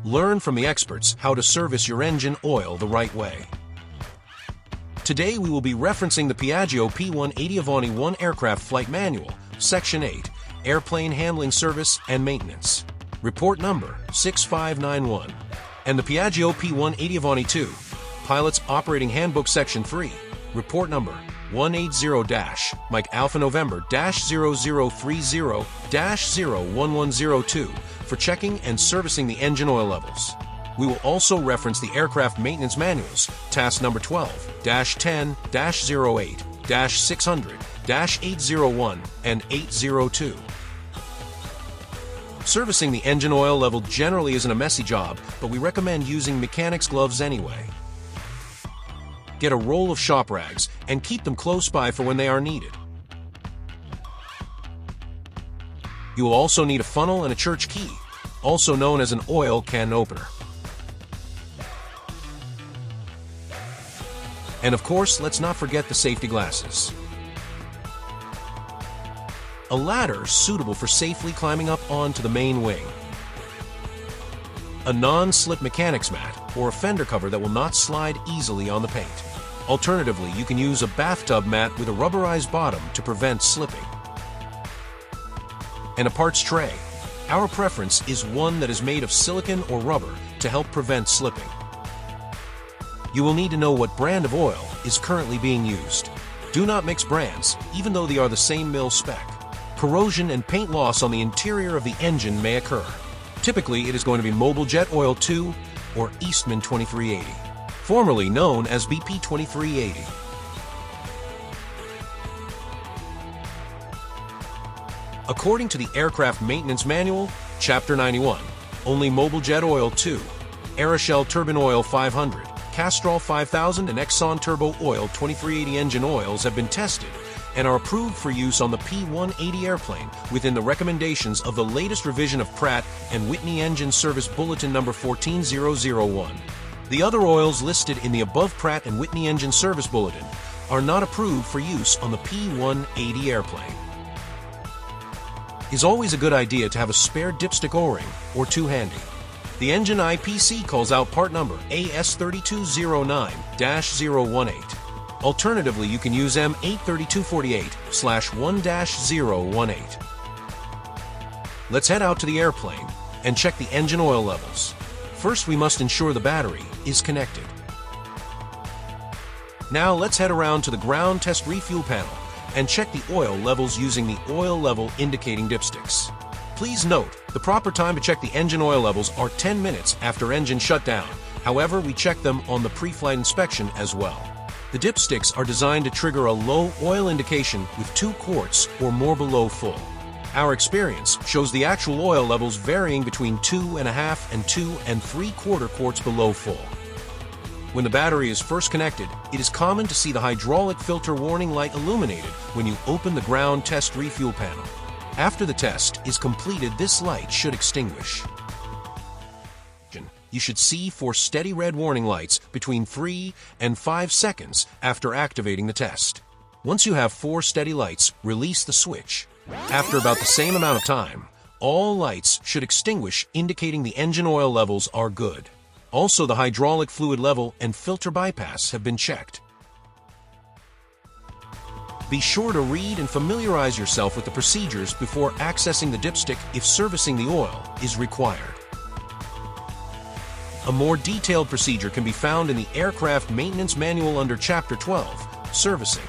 Learn from the experts how to service your engine oil the right way. Today we will be referencing the Piaggio P180 Avanti 1 Aircraft Flight Manual, Section 8, Airplane Handling Service and Maintenance, Report Number 6591, and the Piaggio P180 Avanti 2, Pilot's Operating Handbook Section 3, Report Number 180-Mike Alpha November-0030-01102 for checking and servicing the engine oil levels. We will also reference the Aircraft Maintenance Manuals, Task Number 12-10-08-600-801 and 802. Servicing the engine oil level generally isn't a messy job, but we recommend using mechanic's gloves anyway. Get a roll of shop rags and keep them close by for when they are needed. You will also need a funnel and a church key, also known as an oil can opener. And of course, let's not forget the safety glasses. A ladder suitable for safely climbing up onto the main wing. A non-slip mechanics mat or a fender cover that will not slide easily on the paint. Alternatively, you can use a bathtub mat with a rubberized bottom to prevent slipping. And a parts tray. Our preference is one that is made of silicone or rubber to help prevent slipping. You will need to know what brand of oil is currently being used. Do not mix brands, even though they are the same mill spec. Corrosion and paint loss on the interior of the engine may occur. Typically, it is going to be Mobil Jet Oil 2 or Eastman 2380, formerly known as BP 2380. According to the Aircraft Maintenance Manual, Chapter 91, only Mobil Jet Oil 2, Aeroshell Turbine Oil 500, Castrol 5000 and Exxon Turbo Oil 2380 engine oils have been tested and are approved for use on the P180 airplane within the recommendations of the latest revision of Pratt & Whitney Engine Service Bulletin No. 14001. The other oils listed in the above Pratt & Whitney Engine Service Bulletin are not approved for use on the P180 airplane. It is always a good idea to have a spare dipstick O-ring or two handy. The engine IPC calls out part number AS3209-018. Alternatively, you can use M83248/1-018. Let's head out to the airplane and check the engine oil levels. First, we must ensure the battery is connected. Now, let's head around to the ground test refuel panel and check the oil levels using the oil level indicating dipsticks. Please note, the proper time to check the engine oil levels are 10 minutes after engine shutdown. However, we check them on the pre-flight inspection as well. The dipsticks are designed to trigger a low oil indication with 2 quarts or more below full. Our experience shows the actual oil levels varying between 2.5 and 2 3/4 quarts below full. When the battery is first connected, it is common to see the hydraulic filter warning light illuminated when you open the ground test refuel panel. After the test is completed, this light should extinguish. You should see 4 steady red warning lights between 3 and 5 seconds after activating the test. Once you have 4 steady lights, release the switch. After about the same amount of time, all lights should extinguish, indicating the engine oil levels are good. Also, the hydraulic fluid level and filter bypass have been checked. Be sure to read and familiarize yourself with the procedures before accessing the dipstick if servicing the oil is required. A more detailed procedure can be found in the Aircraft Maintenance Manual under Chapter 12, Servicing.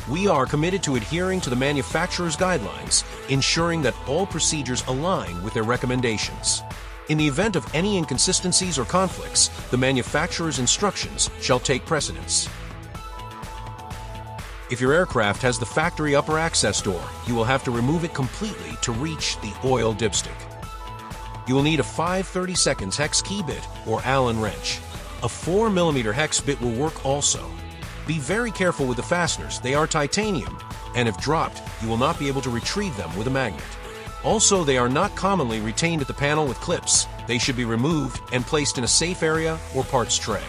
We are committed to adhering to the manufacturer's guidelines, ensuring that all procedures align with their recommendations. In the event of any inconsistencies or conflicts, the manufacturer's instructions shall take precedence. If your aircraft has the factory upper access door, you will have to remove it completely to reach the oil dipstick. You will need a 5/32 hex key bit or Allen wrench. A 4mm hex bit will work also. Be very careful with the fasteners. They are titanium, and if dropped, you will not be able to retrieve them with a magnet. Also, they are not commonly retained at the panel with clips. They should be removed and placed in a safe area or parts tray.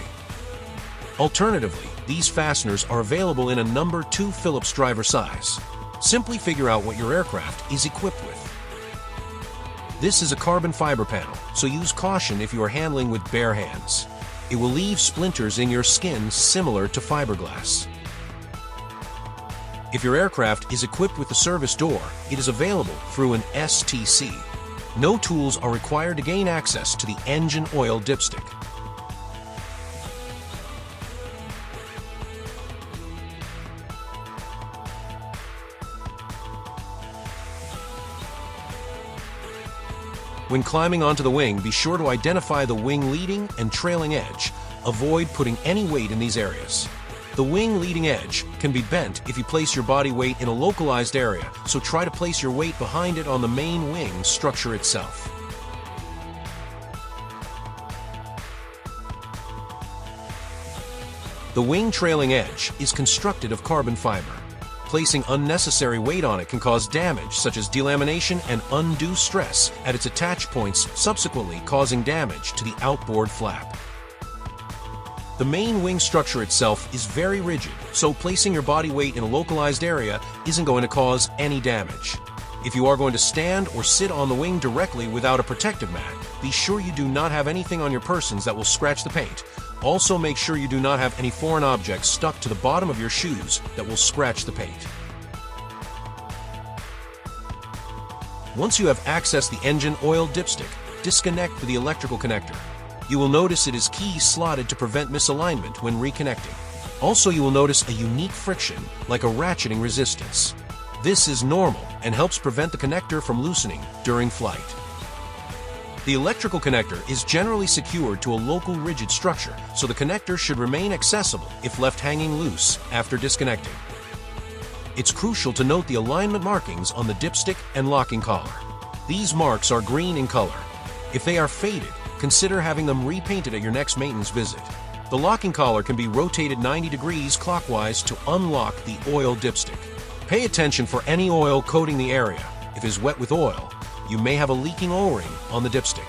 Alternatively, these fasteners are available in a number 2 Phillips driver size. Simply figure out what your aircraft is equipped with. This is a carbon fiber panel, so use caution if you are handling with bare hands. It will leave splinters in your skin similar to fiberglass. If your aircraft is equipped with the service door, it is available through an STC. No tools are required to gain access to the engine oil dipstick. When climbing onto the wing, be sure to identify the wing leading and trailing edge. Avoid putting any weight in these areas. The wing leading edge can be bent if you place your body weight in a localized area, so try to place your weight behind it on the main wing structure itself. The wing trailing edge is constructed of carbon fiber. Placing unnecessary weight on it can cause damage such as delamination and undue stress at its attach points, subsequently causing damage to the outboard flap. The main wing structure itself is very rigid, so placing your body weight in a localized area isn't going to cause any damage. If you are going to stand or sit on the wing directly without a protective mat, be sure you do not have anything on your persons that will scratch the paint. Also make sure you do not have any foreign objects stuck to the bottom of your shoes that will scratch the paint. Once you have accessed the engine oil dipstick, disconnect the electrical connector. You will notice it is key slotted to prevent misalignment when reconnecting. Also, you will notice a unique friction, like a ratcheting resistance. This is normal and helps prevent the connector from loosening during flight. The electrical connector is generally secured to a local rigid structure, so the connector should remain accessible if left hanging loose after disconnecting. It's crucial to note the alignment markings on the dipstick and locking collar. These marks are green in color. If they are faded, consider having them repainted at your next maintenance visit. The locking collar can be rotated 90 degrees clockwise to unlock the oil dipstick. Pay attention for any oil coating the area. If it is wet with oil, you may have a leaking O-ring on the dipstick.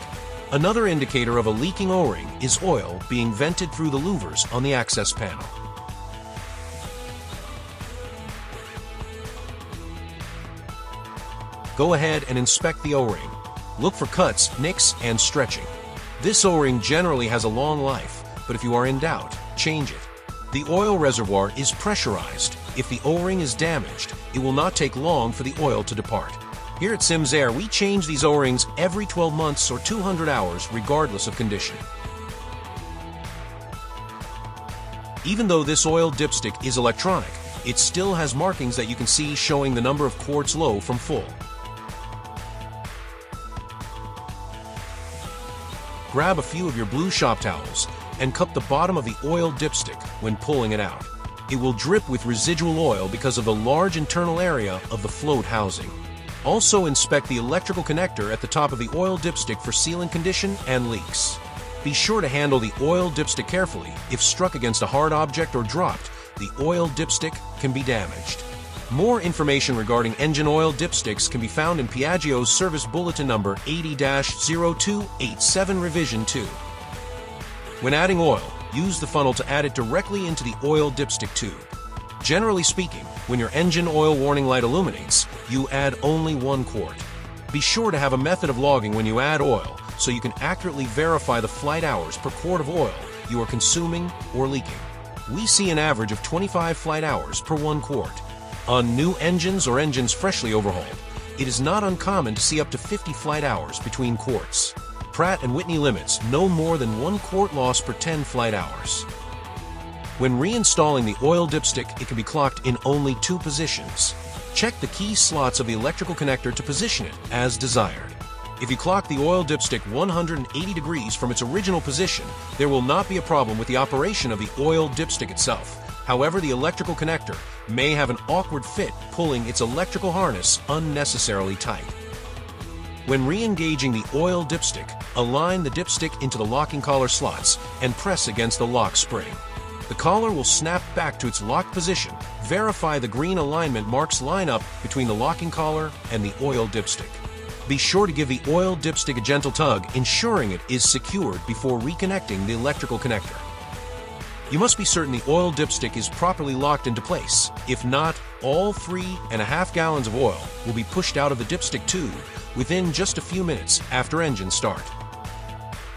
Another indicator of a leaking O-ring is oil being vented through the louvers on the access panel. Go ahead and inspect the O-ring. Look for cuts, nicks, and stretching. This O-ring generally has a long life, but if you are in doubt, change it. The oil reservoir is pressurized. If the O-ring is damaged, it will not take long for the oil to depart. Here at Sims Air, we change these O-rings every 12 months or 200 hours, regardless of condition. Even though this oil dipstick is electronic, it still has markings that you can see showing the number of quarts low from full. Grab a few of your blue shop towels and cup the bottom of the oil dipstick when pulling it out. It will drip with residual oil because of the large internal area of the float housing. Also inspect the electrical connector at the top of the oil dipstick for sealant condition and leaks. Be sure to handle the oil dipstick carefully. If struck against a hard object or dropped, the oil dipstick can be damaged. More information regarding engine oil dipsticks can be found in Piaggio's Service Bulletin number 80-0287 Revision 2. When adding oil, use the funnel to add it directly into the oil dipstick tube. Generally speaking, when your engine oil warning light illuminates, you add only 1 quart. Be sure to have a method of logging when you add oil, so you can accurately verify the flight hours per quart of oil you are consuming or leaking. We see an average of 25 flight hours per 1 quart. On new engines or engines freshly overhauled, it is not uncommon to see up to 50 flight hours between quarts. Pratt & Whitney limits no more than 1 quart loss per 10 flight hours. When reinstalling the oil dipstick, it can be clocked in only 2 positions. Check the key slots of the electrical connector to position it as desired. If you clock the oil dipstick 180 degrees from its original position, there will not be a problem with the operation of the oil dipstick itself. However, the electrical connector may have an awkward fit, pulling its electrical harness unnecessarily tight. When re-engaging the oil dipstick, align the dipstick into the locking collar slots and press against the lock spring. The collar will snap back to its locked position. Verify the green alignment marks line up between the locking collar and the oil dipstick. Be sure to give the oil dipstick a gentle tug, ensuring it is secured before reconnecting the electrical connector. You must be certain the oil dipstick is properly locked into place. If not, all 3.5 gallons of oil will be pushed out of the dipstick tube within just a few minutes after engine start.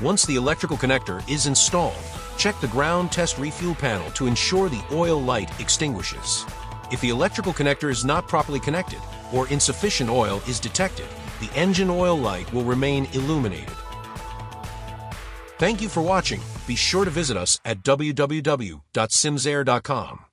Once the electrical connector is installed, check the ground test refuel panel to ensure the oil light extinguishes. If the electrical connector is not properly connected or insufficient oil is detected, the engine oil light will remain illuminated. Thank you for watching. Be sure to visit us at www.simsair.com.